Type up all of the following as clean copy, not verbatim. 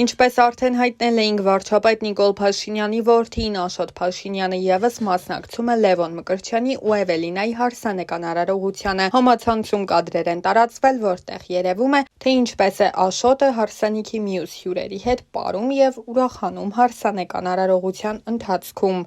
Ինչպես արդեն հայտնել էինք, վարչապետ Նիկոլ Փաշինյանի որդին Աշոտ Փաշինյանը ևս մասնակցում է Լևոն Մկրտչյանի ու Էվելինայի հարսանեկան արարողությանը։ Համացանցում կադրեր են տարածվել, որտեղ երևում է, թե ինչպես է Աշոտը հարսանիքի մյուս հյուրերի հետ պարում եւ ուրախանում հարսանեկան արարողության ընթացքում։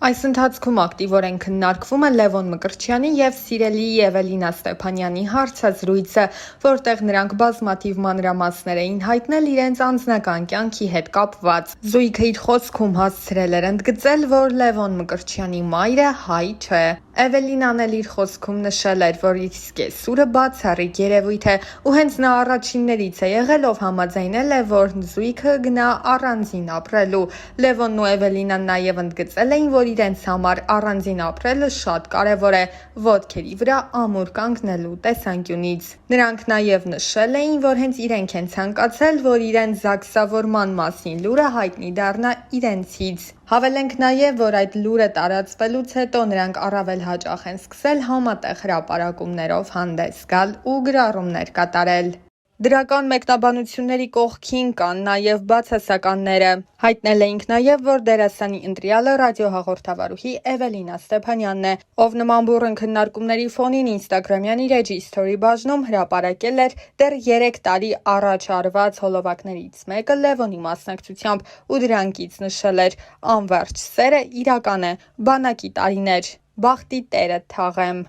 Այս ընթացքում ակտիվորեն քննարկվում է Լևոն Մկրտչյանի եւ սիրելի Էվելինա Ստեփանյանի հարցազրույցը, որտեղ նրանք բազմաթիվ մանրամասներ էին հայտնել իրենց անձնական կյանքի հետ կապված։ Զույգը իր խոսքում հասցրել էր ընդգծել, որ Լևոն Մկրտչյանի մայրը հայ չէ։ Էվելինան էլ իր խոսքում նշել էր, որ իր սկեսուրը բացառիկ երևույթ է, ու հենց նա առաջիններից է եղել, ով համաձայնել է, որ զույգը գնա առանձին ապրելու։ Լևոնն ու Էվելինան նաև ընդգծել էին, որ իրենց համար առանձին ապրելը շատ կարևոր է ոտքերի վրա ամուր կանգնելու տեսանկյունից։ Նրանք նաև նշել էին, որ հենց իրենք են ցանկացել, որ իրենց զաքսավորման մասին լուրը հայտնի դառնա իրենցից։ Հավելենք նաև, որ այդ լուրը տարածվելուց հետո նրանք առավել հաճախ են սկսել համատեղ հրապարակումներով հանդես գալ ու գրառումներ կատարել։ Դրական մեկնաբանությունների կողքին կան նաև բացասականները։ Հայտնել էինք նաև, որ դերասանի ընտրյալը ռադիոհաղորդավարուհի Էվելինա Ստեփանյանն է, ով նման բուռն քննարկումների ֆոնին Instagram-յան իր էջի story բաժնում հրապարակել էր դեռ 3 տարի առաջ արված հոլովակներից մեկը Լևոնի մասնակցությամբ ու դրանից նշել էր. «Անվերջ սերը իրական է, բանակի տարիներ, բախտի տերը թաղեմ»։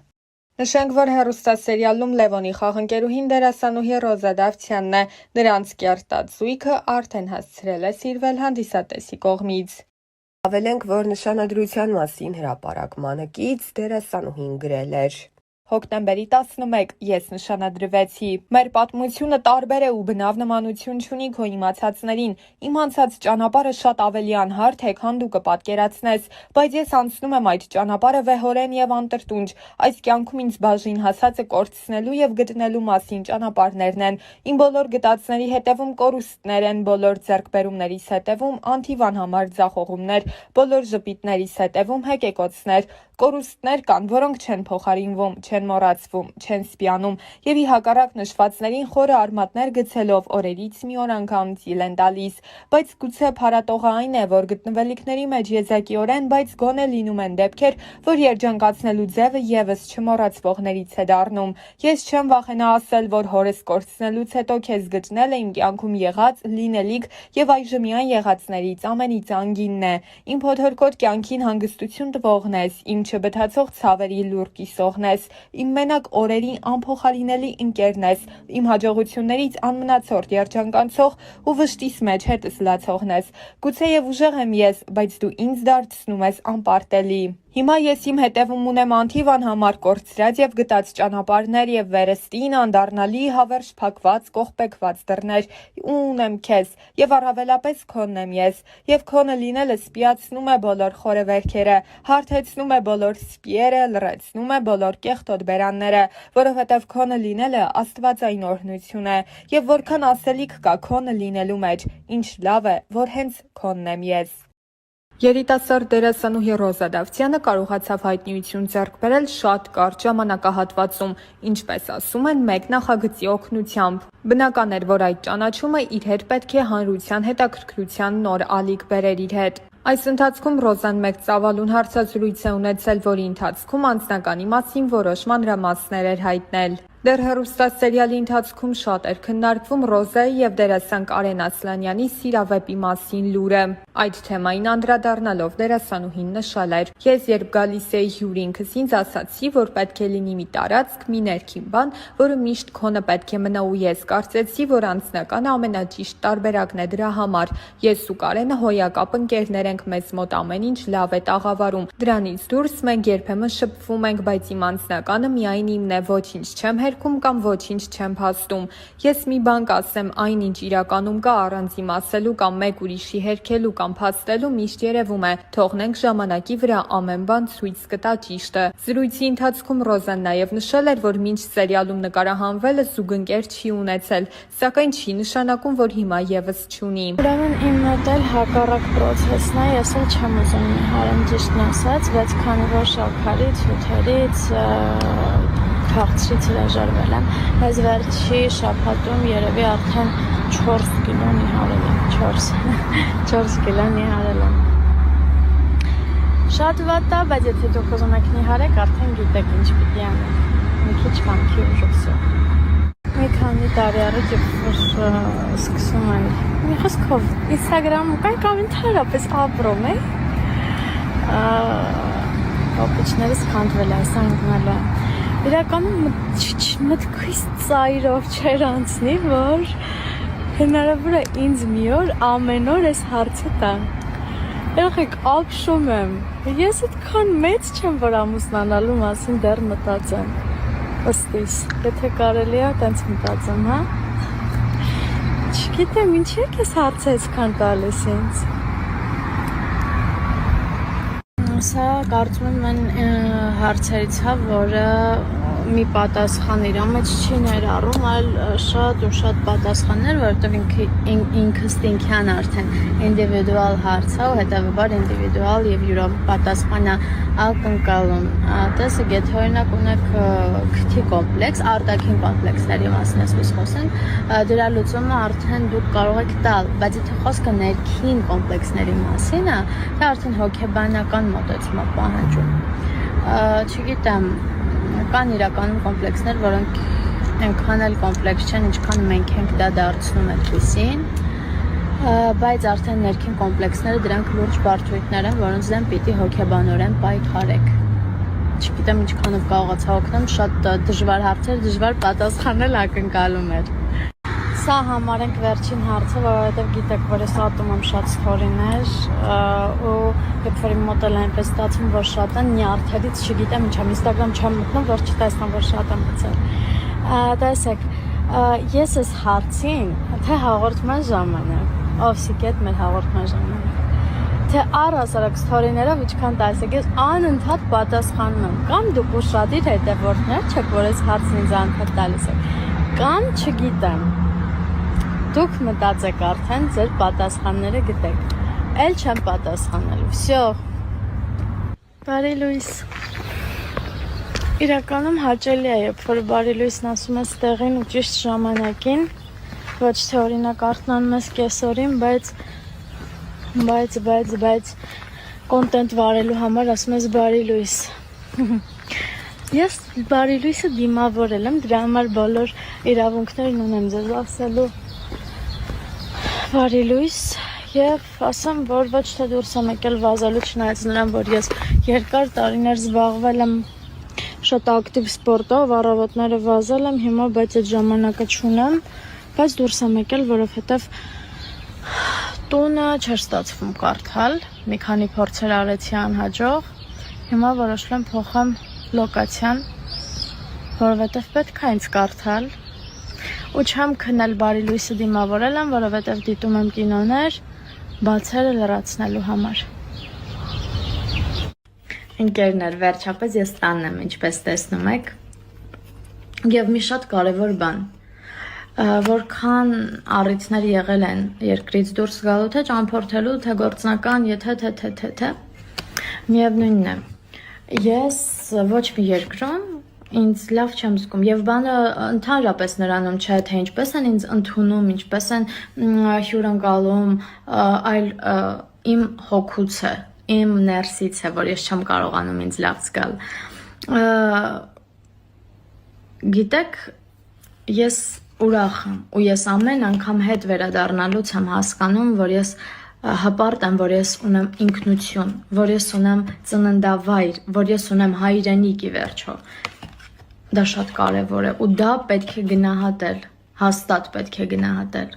Նշենք, որ հեռուստասերիալում Լևոնի խաղընկերուհին դերասանուհի Ռոզա Դավթյանն է, նրանց կերտած զույգը արդեն հասցրել է սիրվել հանդիսատեսի կողմից։ Հավելենք, որ նշանադրության մասին հրապարակմանը կից դերասանուհին գրել էր. Հոկտեմբերի 11 ես նշանադրվեցի։ Մեր պատմությունը տարբեր է ու բնավ նմանություն չունի քո իմացածներին։ Իմ անցած ճանապարհը շատ ավելի անհարթ է, քան դու կպատկերացնես, բայց ես անցնում եմ այդ ճանապարհը վեհորեն եւ անտրտունջ։ Այս կյանքում ինձ բաժին հասածը կորցնելու եւ գտնելու մասին ճանապարհներն են։ Իմ բոլոր գտածների հետևում կորուստներ են, բոլոր ձեռքբերումներիս հետևում անթիվան համար ձախողումներ, բոլոր ժպիտներիս հետևում հեկեկոցներ։ Կորուստներ կան, որոնք չեն փոխարինվում, չեն մոռացվում, չեն սպիանում եւ ի հակառակ նշվածներին խորը արմատներ գցելով օրերից մի օր անգամ ծիլ են տալիս, բայց գուցե փառատողը այն է, որ գտնվելիքների մեջ եզակիորեն, բայց գոնե լինում են դեպքեր, որ երջանկացնելու ձևը եւս չմոռացվողներից է դառնում։ Ես չեմ վախենա ասել, որ հորս կորցնելուց հետո քեզ գտնել է իմ կյանքում եղած, լինելիք եւ այժմյան եղածներից ամենից անգինն է։ Իմ փոթորկոտ կյանքին հանգստություն տվողն ես, իմ չբթացող ցավերի լուր կիսողն ես, իմ մենակ օրերի անփոխարինելի ընկերն ես, իմ հաջողություններից անմնացորդ երջանկանցող ու վշտիս մեջ հետս լացողն ես։ Գուցեև ուժեղ եմ ես, բայց դու ինձ դարձնում ես անպարտելի։ Հիմա ես իմ հետևում ունեմ անթիվ անհամար կորցրած եւ գտած ճանապարհներ եւ վերստին անդառնալի հավերժ փակված կողպեկված դռներ ու ունեմ քեզ եւ առավելապես քոնն եմ ես եւ քոնը լինելը սպիացնում է բոլոր խորեվերքերը, հարթեցնում է բոլոր սպիերը, լրացնում է բոլոր կեղտոտ բերանները, որովհետեւ քոնը լինելը աստվածային օրհնություն է եւ որքան ասելիք կա քոնը լինելու մեջ, ինչ լավ է, որ հենց քոնն եմ ես։ Երիտասարդ դերասանուհի Ռոզա Դավթյանը կարողացավ հայտնիություն ձեռք բերել շատ կարճ ժամանակահատվածում, ինչպես ասում են, մեկ նախագծի օգնությամբ։ Բնական էր, որ այդ ճանաչումը իր հետ պետք է հանրության հետաքրքրության նոր ալիք բերեր իր հետ։ Այս ընթացքում Ռոզան մեկ ծավալուն հարցազրույց է ունեցել, որի ընթացքում անձնականի մասին որոշ մանրամասներ էր հայտնել։ Դեռ հեռուստասերիալի ընթացքում շատ էր քննարկվում Ռոզայի եւ դերասան Կարեն Ասլանյանի սիրավեպի մասին լուրը։ Այդ թեմային անդրադառնալով դերասանուհին նշել էր. «Ես երբ գալիս էի հյուր ինքս ինձ ասացի, որ պետք է լինի մի տարածք, մի ներքին բան, որը միշտ քոնը պետք է մնա ու ես կարծեցի, որ անձնականը ամենաճիշտ տարբերակն է դրա համար։ Ես ու Կարենը հոյակապ ընկերներ ենք, մեզ մոտ ամեն ինչ լավ է տաղավարում։ Դրանից դուրս մենք երբեմն շփվում ենք, բայց իմ անձնականը միայն իմն է, ոչինչ չեմ հերքում կամ ոչինչ չեմ փաստում։ Ես մի բան կասեմ, այնինչ իրականում կա առանց իմ ասելու կամ մեկ ուրիշի հերքելու կամ փաստելու միշտ երևում է, թողնենք ժամանակի վրա ամեն բան ցույց կտա ճիշտը»։ Զրույցի ընթացքում Ռոզան նաև նշել էր, որ մինչ սերիալում նկարահանվելը զուգընկեր չի ունեցել, սակայն չի նշանակում, որ հիմա եւս չունի։ Ուրեմն իմ մոտ էլ հակառակ process-ն է, ես էլ չեմ ուզում նիհարեմ ճիշտն ասած, բայց քանի որ շաքարից, հյութերից, քաղցրից հրաժարվել եմ, այս վերջի շաբաթում երևի արդեն 4 կիլո նիհարել եմ, 4 կիլո նիհարել եմ։ Շատ վատ է, բայց եթե դուք ուզում եք նիհարեք, արդեն գիտեք ինչ պիտի անեք, մի քիչ վանքի ուժով։ Մի քանի տարի առաջ սկսում եմ մի խոսքով Instagram-ում կամ ընդհանրապես ապրում է ապուչներս քանդվել այս անգնալը իրականում մտքից ծայրով չեր անցնի, որ հնարավոր է ինձ մի օր ամեն օր այս հարցը տան երեխեք ապշում եմ ես այդքան մեծ չեմ, որ ամուսնանալու մասին դեռ մտածեմ ըստիս, եթե կարելի է, տենց մտածեմ, հա? Չգիտեմ, ինչի եք ես հարցը այսքան տալիս ինձ։ Սա կարծում եմ հարցերից հա, որը մի պատասխան իր մեջ չի ներառում, այլ շատ ու շատ պատասխաններ, որովհետև ինքս ինքյան արդեն ինդիվիդուալ հարց է, ու հետևաբար ինդիվիդուալ եւ յուրով պատասխանա ակնկալում։ Տեսեք, եթե օրինակ ունեք քթի կոմպլեքս, արտաքին կոմպլեքսների մասին ես խոսենք, դրա լուծումը արդեն դուք կարող եք տալ, բայց եթե խոսքը ներքին կոմպլեքսների մասին է, դա արդեն հոգեբանական մոտեցում է պահանջում։ Չգիտեմ, կան իրականում կոմպլեքսներ, որոնք այնքան էլ կոմպլեքս չեն, ինչքան մենք ենք դա դարձնում այդպիսին, բայց արդեն ներքին կոմպլեքսները դրանք լուրջ բարդություններ են, որոնց դեմ պիտի հոգեբանորեն պայքարեք։ Չգիտեմ ինչքանով կարողացա օգնեմ, շատ դժվար հարցեր, դժվար պատասխանել ակնկալում էր։ Սա համարենք վերջին հարցը, որովհետև գիտեք, որ ես ատում եմ շատ ստորիներ ու երբ որ իմ մոտ էլ այնպես ստացվում, որ շատ են նյարդերից չգիտեմ ինչ եմ, Instagram չեմ մտնում, որ չտեսնեմ, որ շատ եմ գցել։ Տեսեք, ես այս հարցին, թե հաղորդման ժամանակ, Օվսիկետ մեր հաղորդման ժամանակ, թե առհասարակ ստորիներով ինչքան տալիս ես անընդհատ պատասխանում եմ, կամ դուք ուշադիր հետևորդներ չեք, որ այս հարցն ինձ անընդհատ տալիս եք, կամ չգիտեմ, դուք մտածեք արդեն ձեր պատասխանները գտեք, էլ չեմ պատասխանելու, վсё, բարի լույս, իրականում հաճելի է, երբ որ բարի լույսն ասում ես տեղին ու ճիշտ ժամանակին, ոչ թե օրինակ արթնանում ես կեսօրին, բայց կոնտենտ վարելու համար ասում ես բարի լույս։ Ես բարի լույսը դիմավորել եմ, դրա համար բոլոր իրավունքներն ունեմ ձեզ ասելու բարի լույս եւ ասեմ, որ ոչ թե դուրս եմ եկել վազելու, չնայած նրան, որ ես երկար տարիներ զբաղվել եմ շատ ակտիվ սպորտով, առավոտները վազել եմ, հիմա բայց այդ ժամանակը չունեմ, բայց դուրս եմ եկել, որովհետեւ տունը չէր ստացվում կարդալ, մի քանի փորձեր արեցի անհաջող, հիմա որոշել եմ փոխեմ լոկացիան, որովհետեւ պետք է ինձ կարդալ ու չեմ քնել բարի լույսը դիմավորել եմ, որովհետև դիտում եմ կինոներ, բացերը լրացնելու համար։ Ընկերներ, վերջապես ես տանն եմ, ինչպես տեսնում եք, և մի շատ կարևոր բան, որքան առիթներ եղել են երկրից դուրս գալու, թե ճամփորդելու, թե գործնական, եթե, միևնույնն է, ես ոչ մի երկրում ինձ լավ չեմ զգում եւ բանը ընդհանրապես նրանում չէ թե ինչպես են ինձ ընդունում, ինչպես են հյուրընկալում, այլ իմ հոգուց է, իմ ներսից է, որ ես չեմ կարողանում ինձ լավ զգալ։ Գիտեք, ես ուրախ եմ ու ես ամեն անգամ հետ վերադառնալուց եմ հասկանում, որ ես հպարտ եմ, որ ես ունեմ ինքնություն, որ ես ունեմ ծննդավայր, որ ես ունեմ հայրենիք ի վերջո։ Դա շատ կարևոր է ու դա պետք է գնահատել, հաստատ պետք է գնահատել։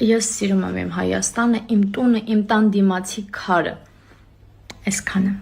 Ես սիրում եմ իմ Հայաստանը, իմ տունը, իմ տան դիմացի քարը։ Այսքանը։